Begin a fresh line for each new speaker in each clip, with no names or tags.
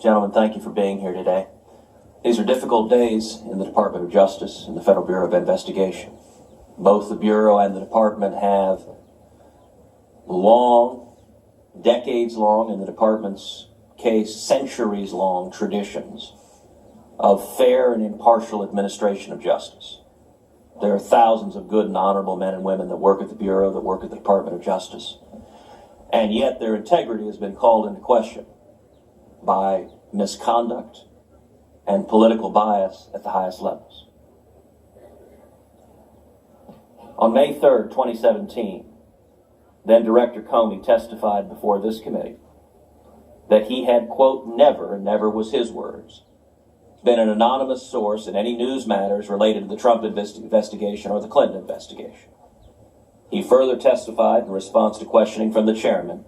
Gentlemen, thank you for being here today. These are difficult days in the Department of Justice and the Federal Bureau of Investigation. Both the Bureau and the Department have long, decades-long, in the Department's case, centuries-long traditions of fair and impartial administration of justice. There are thousands of good and honorable men and women that work at the Bureau, that work at the Department of Justice, and yet their integrity has been called into question by misconduct and political bias at the highest levels. On May 3rd, 2017, then Director Comey testified before this committee that he had, quote, never, and never was his words, been an anonymous source in any news matters related to the Trump investigation or the Clinton investigation. He further testified in response to questioning from the chairman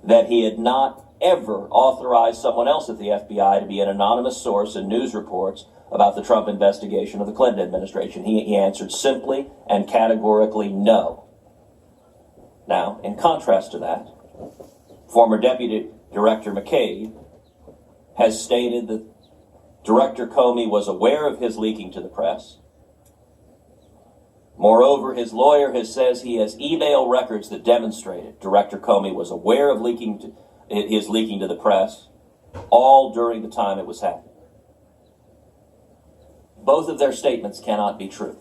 that he had not ever authorized someone else at the FBI to be an anonymous source in news reports about the Trump investigation or the Clinton administration. He answered simply and categorically no. Now, in contrast to that, former Deputy Director McCabe has stated that Director Comey was aware of his leaking to the press. Moreover, his lawyer says he has email records that demonstrated Director Comey was aware of his leaking to the press all during the time it was happening. Both of their statements cannot be true.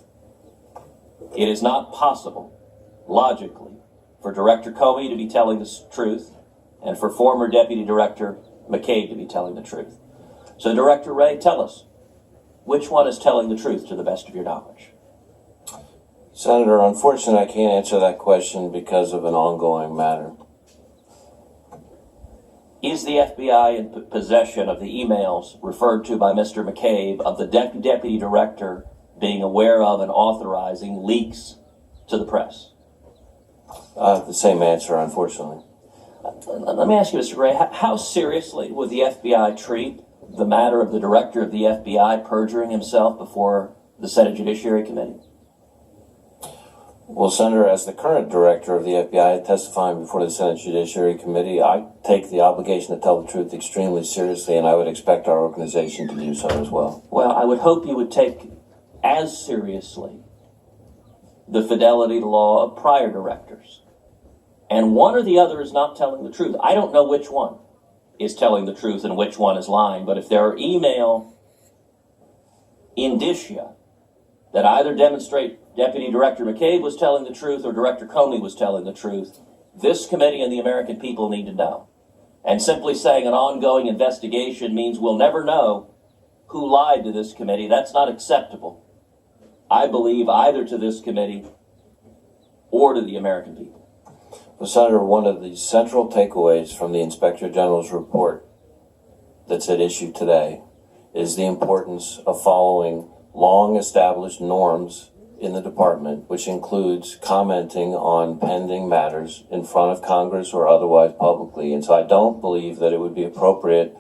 It is not possible, logically, for Director Comey to be telling the truth and for former Deputy Director McCabe to be telling the truth. So, Director Wray, tell us, which one is telling the truth to the best of your knowledge?
Senator, unfortunately, I can't answer that question because of an ongoing matter.
Is the FBI in possession of the emails referred to by Mr. McCabe of the Deputy Director being aware of and authorizing leaks to the press?
The same answer, unfortunately.
Let me ask you, Mr. Wray, how seriously would the FBI treat the matter of the Director of the FBI perjuring himself before the Senate Judiciary Committee?
Well, Senator, as the current Director of the FBI testifying before the Senate Judiciary Committee, I take the obligation to tell the truth extremely seriously, and I would expect our organization to do so as well.
Well, I would hope you would take as seriously the fidelity to law of prior directors. And one or the other is not telling the truth. I don't know which one is telling the truth and which one is lying, but if there are email indicia that either demonstrate Deputy Director McCabe was telling the truth or Director Comey was telling the truth, this committee and the American people need to know. And simply saying an ongoing investigation means we'll never know who lied to this committee. That's not acceptable, I believe, either to this committee or to the American people.
Well, Senator, one of the central takeaways from the Inspector General's report that's at issue today is the importance of following long-established norms in the department, which includes commenting on pending matters in front of Congress or otherwise publicly. And so I don't believe that it would be appropriate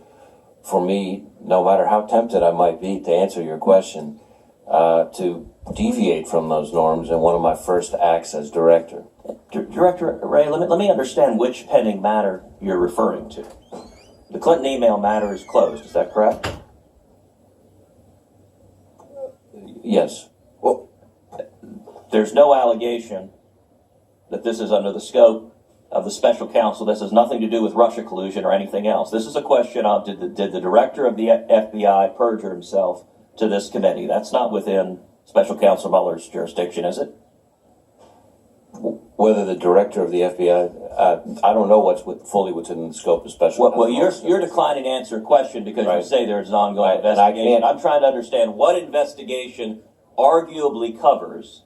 for me, no matter how tempted I might be to answer your question, to deviate from those norms in one of my first acts as director.
Director Wray, let me understand which pending matter you're referring to. The Clinton email matter is closed, is that correct?
Yes.
Well, there's no allegation that this is under the scope of the special counsel. This has nothing to do with Russia collusion or anything else. This is a question of did the director of the FBI perjure himself to this committee? That's not within special counsel Mueller's jurisdiction, is it?
Whether the director of the FBI, I don't know what's fully within the scope of special counsel.
Well, you're declining to answer a question because you say there's an ongoing investigation. I'm trying to understand what investigation arguably covers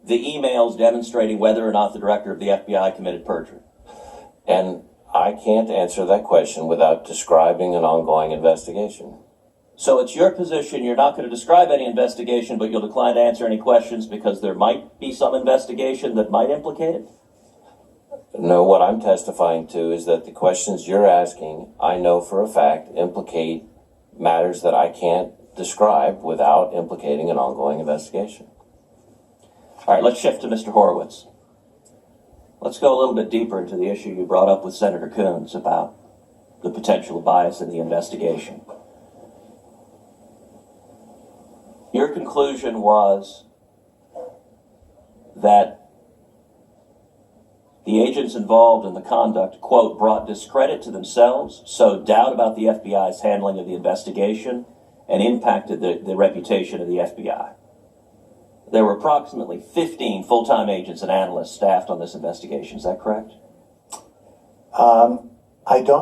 the emails demonstrating whether or not the director of the FBI committed perjury.
And I can't answer that question without describing an ongoing investigation.
So it's your position you're not going to describe any investigation, but you'll decline to answer any questions because there might be some investigation that might implicate it?
No, what I'm testifying to is that the questions you're asking, I know for a fact, implicate matters that I can't describe without implicating an ongoing investigation.
All right, let's shift to Mr. Horowitz. Let's go a little bit deeper into the issue you brought up with Senator Coons about the potential bias in the investigation. Your conclusion was that the agents involved in the conduct, quote, brought discredit to themselves, sowed doubt about the FBI's handling of the investigation, and impacted the reputation of the FBI. There were approximately 15 full-time agents and analysts staffed on this investigation. Is that correct?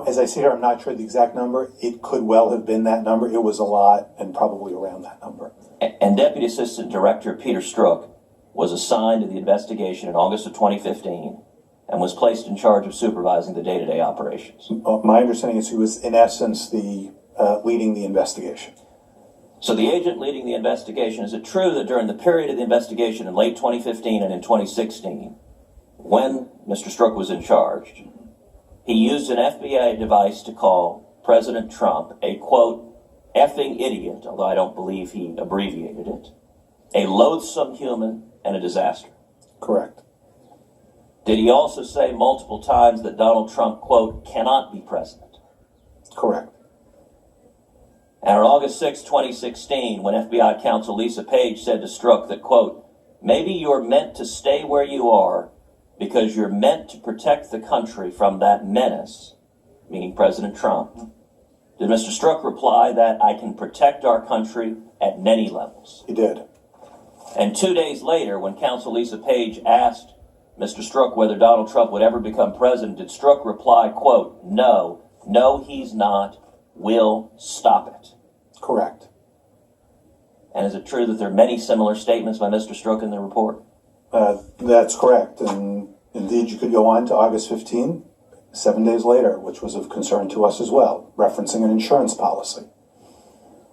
As I see here, I'm not sure the exact number. It could well have been that number. It was a lot and probably around that number.
And Deputy Assistant Director Peter Strzok was assigned to the investigation in August of 2015 and was placed in charge of supervising the day-to-day operations.
My understanding is he was, in essence, leading the investigation.
So the agent leading the investigation, is it true that during the period of the investigation in late 2015 and in 2016, when Mr. Strzok was in charge, he used an FBI device to call President Trump a, quote, effing idiot, although I don't believe he abbreviated it, a loathsome human, and a disaster?
Correct.
Did he also say multiple times that Donald Trump, quote, cannot be president?
Correct.
And on August 6, 2016, when FBI counsel Lisa Page said to Strzok that, quote, maybe you're meant to stay where you are because you're meant to protect the country from that menace, meaning President Trump, did Mr. Strzok reply that I can protect our country at many levels?
He did.
And 2 days later, when counsel Lisa Page asked Mr. Strzok whether Donald Trump would ever become president, did Strzok reply, quote, no, he's not, we'll stop it?
Correct.
And is it true that there are many similar statements by Mr. Strzok in the report?
That's correct. And indeed, you could go on to August 15, 7 days later, which was of concern to us as well, referencing an insurance policy.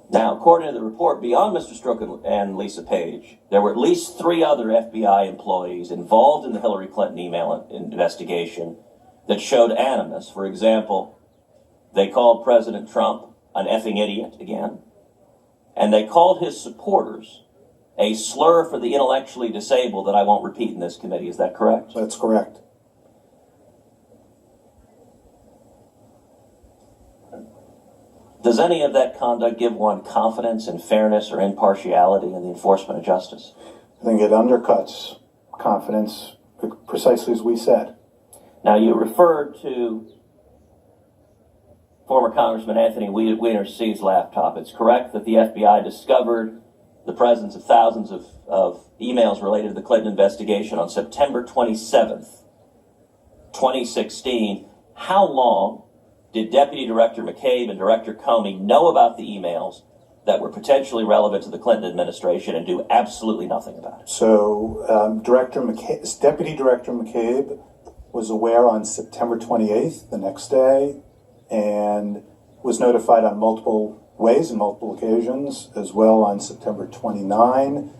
Now, according to the report, beyond Mr. Strzok and Lisa Page, there were at least 3 other FBI employees involved in the Hillary Clinton email investigation that showed animus. For example, they called President Trump an effing idiot again, and they called his supporters a slur for the intellectually disabled that I won't repeat in this committee. Is that correct?
That's correct.
Does any of that conduct give one confidence in fairness or impartiality in the enforcement of justice?
I think it undercuts confidence, precisely as we said.
Now, you referred to former Congressman Anthony Weiner C's laptop. It's correct that the FBI discovered the presence of thousands of emails related to the Clinton investigation on September 27th, 2016. How long did Deputy Director McCabe and Director Comey know about the emails that were potentially relevant to the Clinton administration and do absolutely nothing about it?
So Deputy Director McCabe was aware on September 28th, the next day, and was notified on multiple ways and multiple occasions, as well on September 29.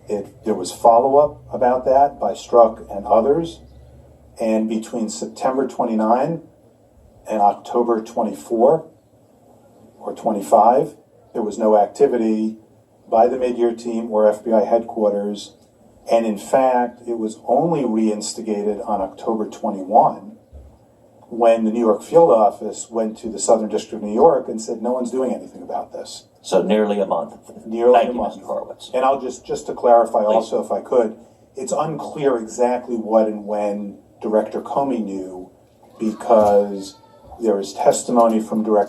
There was follow-up about that by Strzok and others, and between September 29 and October 24 or 25, there was no activity by the mid-year team or FBI headquarters, and in fact, it was only reinstigated on October 21 when the New York field office went to the Southern District of New York and said, no one's doing anything about this.
So nearly a month.
Nearly
Thank
a
you,
month.
Mr. Horowitz.
And I'll just to clarify
Please.
also, if I could, it's unclear exactly what and when Director Comey knew, because there is testimony from Deputy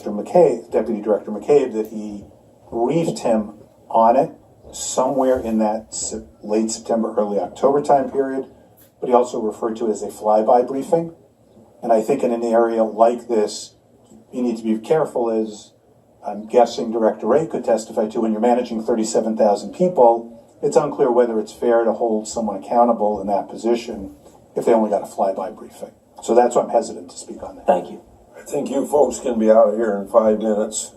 Director McCabe, that he briefed him on it somewhere in that late September, early October time period, but he also referred to it as a flyby briefing. And I think in an area like this, you need to be careful, as I'm guessing Director Wray could testify to. When you're managing 37,000 people, it's unclear whether it's fair to hold someone accountable in that position if they only got a flyby briefing. So that's why I'm hesitant to speak on that.
Thank you.
I think you folks can be out of here in 5 minutes.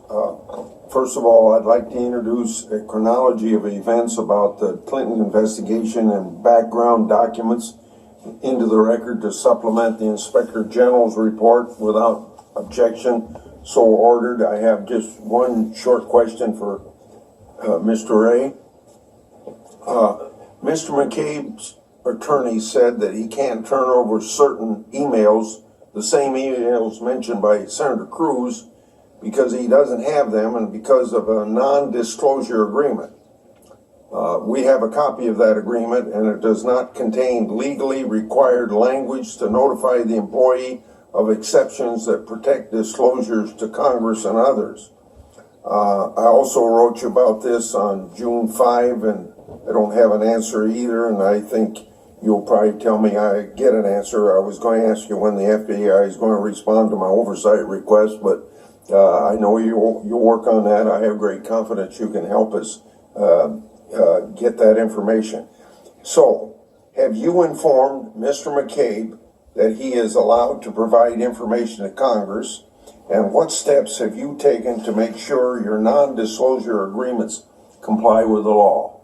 First of all, I'd like to introduce a chronology of events about the Clinton investigation and background documents into the record to supplement the Inspector General's report without objection. So ordered. I have just one short question for Mr. Wray. Mr. McCabe's attorney said that he can't turn over certain emails, the same emails mentioned by Senator Cruz because he doesn't have them and because of a non-disclosure agreement. We have a copy of that agreement, and it does not contain legally required language to notify the employee of exceptions that protect disclosures to Congress and others. I also wrote you about this on June 5, and I don't have an answer either, and I think you'll probably tell me I get an answer. I was going to ask you when the FBI is going to respond to my oversight request, but I know you'll work on that. I have great confidence you can help us get that information. So, have you informed Mr. McCabe that he is allowed to provide information to Congress? And what steps have you taken to make sure your non-disclosure agreements comply with the law?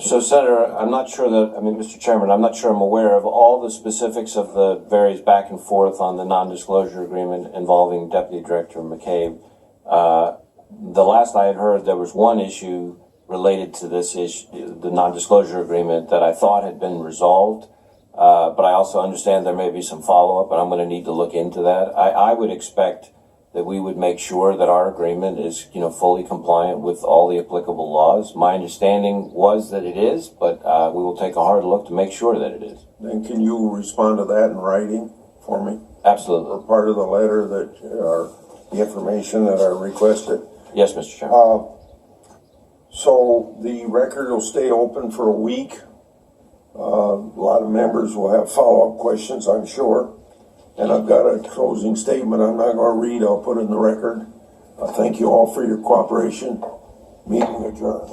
So, Senator, Mr. Chairman, I'm not sure I'm aware of all the specifics of the various back and forth on the non-disclosure agreement involving Deputy Director McCabe. The last I had heard, there was one issue related to this issue, the non-disclosure agreement, that I thought had been resolved. But I also understand there may be some follow-up, and I'm going to need to look into that. I would expect that we would make sure that our agreement is, fully compliant with all the applicable laws. My understanding was that it is, but we will take a hard look to make sure that it is.
And can you respond to that in writing for me?
Absolutely.
Or part of the letter the information that I requested?
Yes, Mr. Chairman.
So the record will stay open for a week. A lot of members will have follow-up questions, I'm sure. And I've got a closing statement I'm not going to read. I'll put in the record. Thank you all for your cooperation. Meeting adjourned.